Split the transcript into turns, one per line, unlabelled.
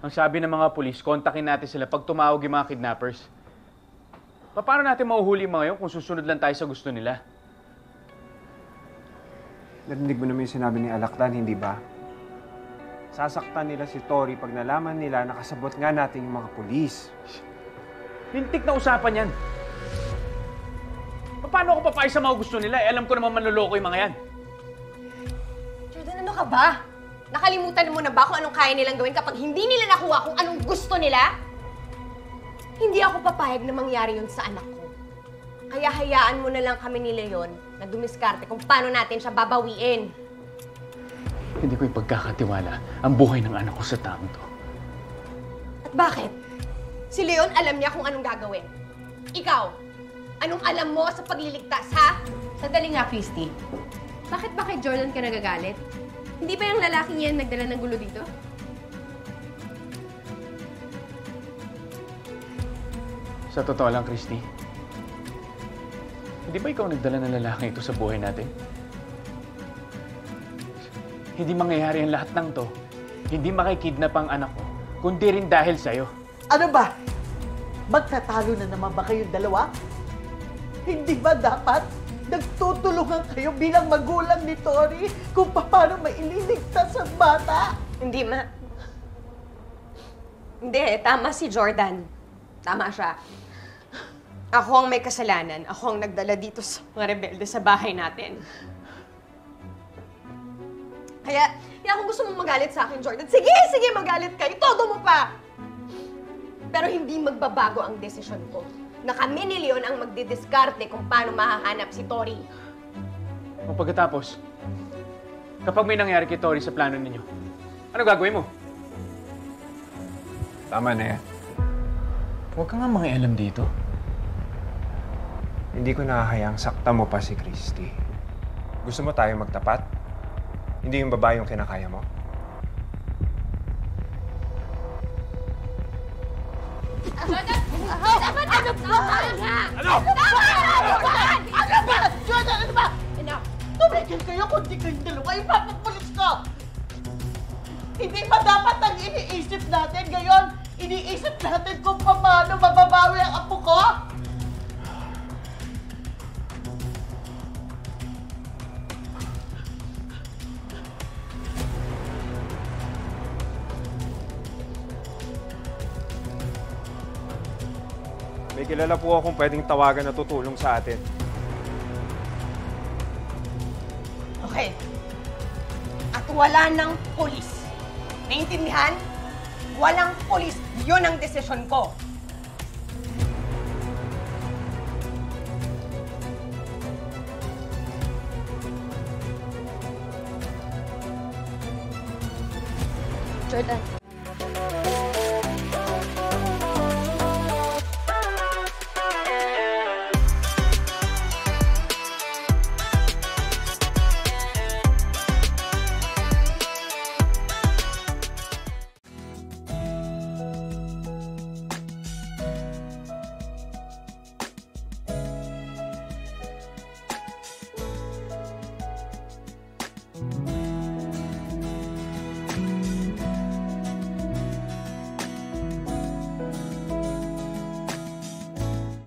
Ang sabi ng mga pulis, kontakin natin sila pag tumawag yung mga kidnappers. Paano natin mahuhuli yung mga yun kung susunod lang tayo sa gusto nila?
Narinig mo naman yung sinabi ni Alakdan, hindi ba? Sasaktan nila si Tori pag nalaman nila na kasabot nga natin yung mga pulis.
Lintik na usapan yan. Paano ako papayag sa mga gusto nila? Alam ko naman manloloko yung mga yan.
Jordan, ano ka ba? Nakalimutan mo na ba kung anong kaya nilang gawin kapag hindi nila nakuha kung anong gusto nila? Hindi ako papayag na mangyari yun sa anak ko. Kaya hayaan mo na lang kami ni Leon na dumiskarte kung paano natin siya babawiin.
Hindi ko ipagkakatiwala ang buhay ng anak ko sa taong to.
At bakit? Si Leon alam niya kung anong gagawin. Ikaw, anong alam mo sa pagliligtas, ha?
Sandali nga, Christy. Bakit ba kay Jordan ka nagagalit? Hindi ba yung lalaking yan nagdala ng gulo dito?
Sa totoo lang, Christy, hindi ba ikaw nagdala ng lalaking ito sa buhay natin? Hindi mangyayari ang lahat ng to. Hindi makikidnap ang anak ko, kundi rin dahil sa'yo.
Ano ba? Magtatalo na naman ba kayong dalawa? Hindi ba dapat nagtutulungan kayo bilang magulang ni Tori kung paano maililigtas ang bata?
Hindi, ma. Hindi, tama si Jordan. Tama siya. Ako ang may kasalanan. Ako ang nagdala dito sa mga rebelde sa bahay natin. Kaya kung gusto mong magalit sa akin, Jordan, sige, magalit ka. Itodo mo pa. Pero hindi magbabago ang desisyon ko na kami ni Leon ang magdidiskarte kung paano mahahanap si Tori.
O pagkatapos, kapag may nangyari kay Tori sa plano ninyo, ano gagawin mo?
Tama na yan.
Huwag ka nga mangialam dito.
Hindi ko nahahayang sakta mo pa si Christy. Gusto mo tayo magtapat? Hindi yung babae yung kinakaya mo?
Jordan, ano ba? Tumigil kayo kung di kayong dalawa. Ipapapulis ko! Hindi ba dapat ang iniisip natin ngayon? Iniisip natin kung paano mababawi ang apo ko?
May kilala po akong pwedeng tawagan na tutulong sa atin.
Okay. At wala ng pulis. Naintindihan? Walang pulis. Yun ang desisyon ko.
Jordan,